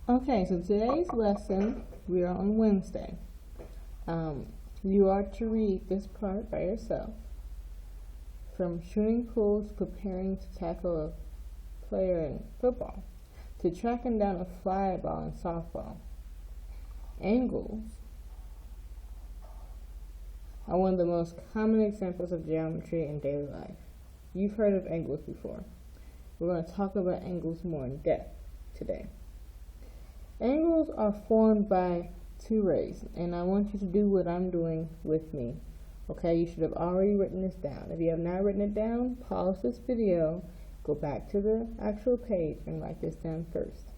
Okay, so today's lesson, we are on Wednesday. You are to read this part by yourself. From shooting pools, preparing to tackle a player in football, to tracking down a fly ball in softball. Angles are one of the most common examples of geometry in daily life. You've heard of angles before. We're going to talk about angles more in depth today. Angles are formed by two rays, and I want you to do what I'm doing with me. Okay, you should have already written this down. If you have not written it down, pause this video, go back to the actual page, and write this down first.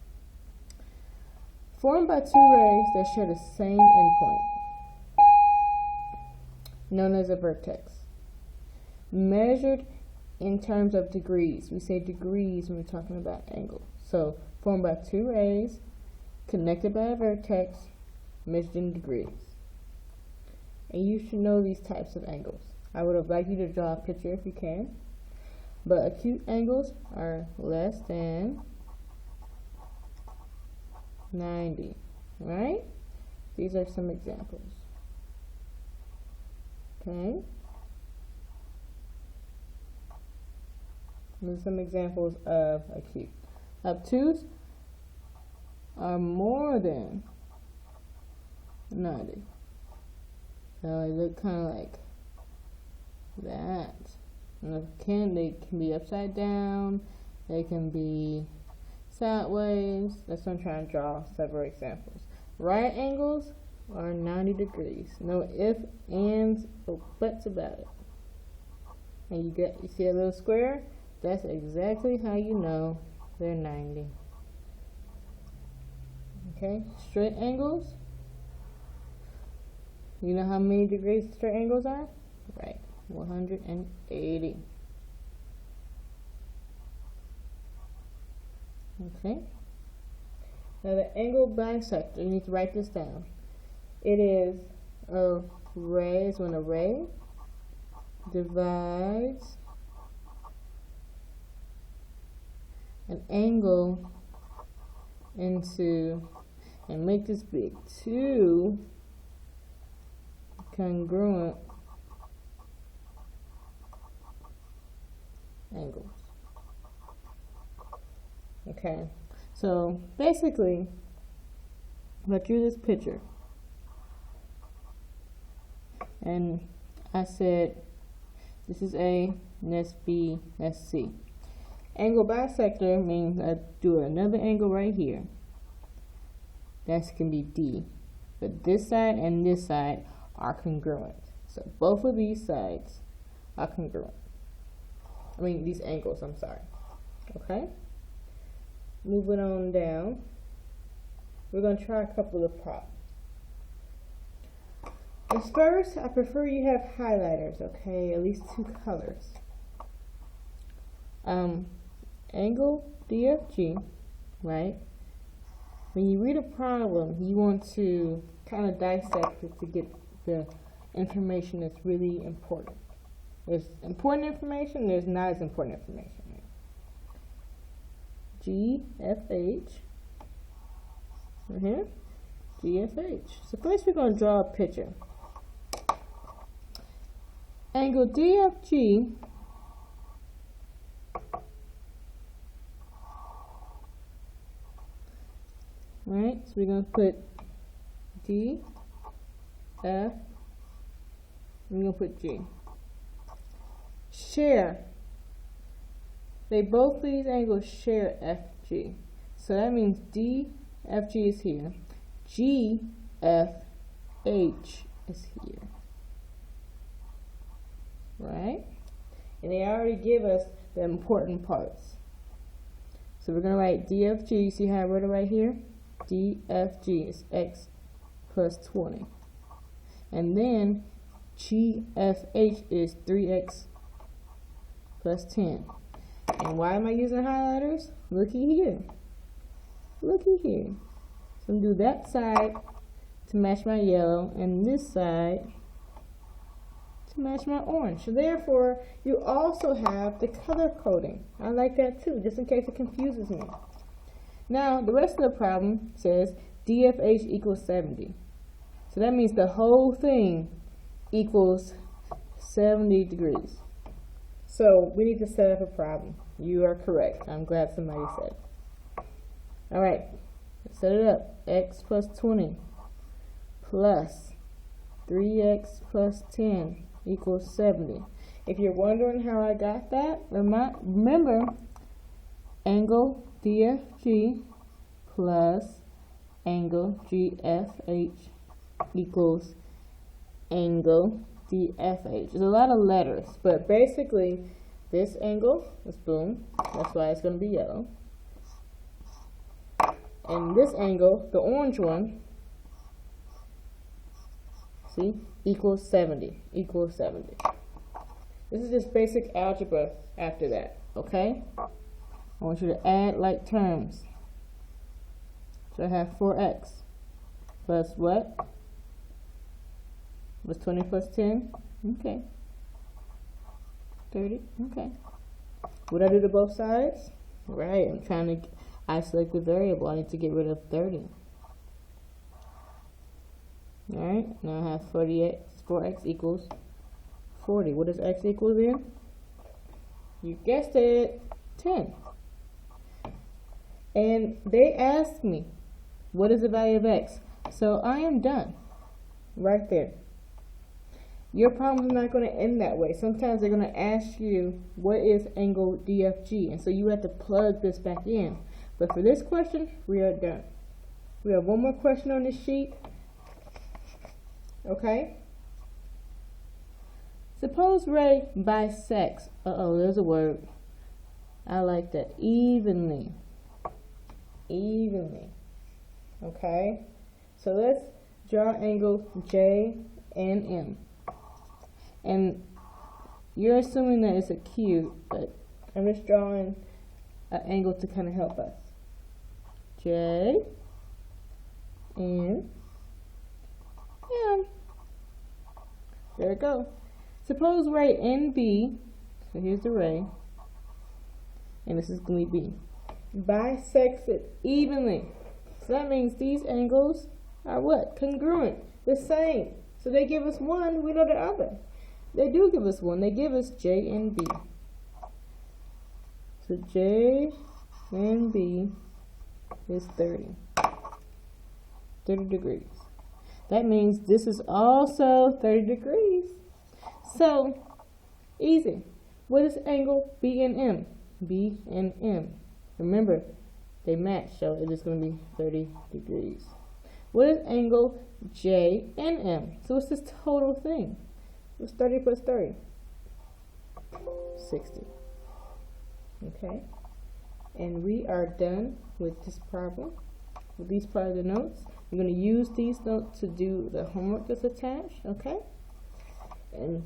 Formed by two rays that share the same endpoint, known as a vertex. Measured in terms of degrees. We say degrees when we're talking about angle. So, formed by two rays, connected by a vertex, measured in degrees. And you should know these types of angles. I would have liked you to draw a picture if you can. But acute angles are less than 90, right? These are some examples. Okay? These are some examples of acute. Obtuse are more than 90. So they look kind of like that. And they can be upside down. They can be sideways. That's what I'm trying to draw several examples. Right angles are 90 degrees. No ifs, ands, or buts about it. And you see a little square? That's exactly how you know they're 90. Okay, straight angles. You know how many degrees straight angles are? Right, 180. Okay. Now the angle bisector, you need to write this down. It is a ray, is when a ray divides an angle into, and make this big, two congruent angles. Okay, so basically, I drew this picture, and I said, this is A, and that's B, that's C. Angle bisector means I do another angle right here. That can be D. But this side and this side are congruent. So both of these sides are congruent. I mean, these angles, I'm sorry. Okay? Moving on down. We're going to try a couple of props. As first, I prefer you have highlighters, okay? At least two colors. Angle DFG, right? When you read a problem, you want to kind of dissect it to get the information that's really important. There's important information, there's not as important information. GFH, right here, GFH. So first we're going to draw a picture. Angle DFG right, so we're going to put D, F, and we're going to put G. Share. Both these angles share FG. So that means DFG is here. GFH is here. Right? And they already give us the important parts. So we're going to write DFG. You see how I wrote it right here? DFG is x plus 20. And then GFH is 3x plus 10. And why am I using highlighters? Looky here. Looky here. So I'm going to do that side to match my yellow and this side to match my orange. So therefore, you also have the color coding. I like that too, just in case it confuses me. Now, the rest of the problem says DFH equals 70. So that means the whole thing equals 70 degrees. So we need to set up a problem. You are correct. I'm glad somebody said. All right, let's set it up. X plus 20 plus 3x plus 10 equals 70. If you're wondering how I got that, remember angle DFG plus angle GFH equals angle DFH. There's a lot of letters, but basically this angle is boom, that's why it's going to be yellow. And this angle, the orange one, see, equals 70, equals 70. This is just basic algebra after that, okay? I want you to add like terms. So I have 4x plus what? Was 20 plus 10? Okay. 30? Okay. What I do to both sides? Right, I'm trying to isolate the variable. I need to get rid of 30. Alright, now I have 4x equals 40. What does x equal then? You guessed it, 10. And they asked me, what is the value of x? So I am done. Right there. Your problem is not going to end that way. Sometimes they're going to ask you, what is angle DFG? And so you have to plug this back in. But for this question, we are done. We have one more question on this sheet. Okay? Suppose Ray bisects, there's a word. I like that. Evenly. Evenly. Okay? So let's draw angles J and M. And you're assuming that it's a cube, but I'm just drawing an angle to kind of help us. J and M. There we go. Suppose ray NB, so here's the ray, and this is going to be B, bisects it evenly. So that means these angles are what? Congruent, the same. So they give us one, we know the other. They do give us one, they give us J and B. So J and B is 30 degrees. That means this is also 30 degrees. So, easy. What is angle B and M? B and M. Remember, they match, so it is going to be 30 degrees. What is angle J and M? So what's this total thing? What's 30 plus 30? 60. Okay. And we are done with this problem. With these part of the notes. You're going to use these notes to do the homework that's attached. Okay. And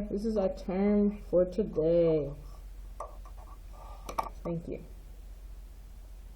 this is our term for today. Thank you.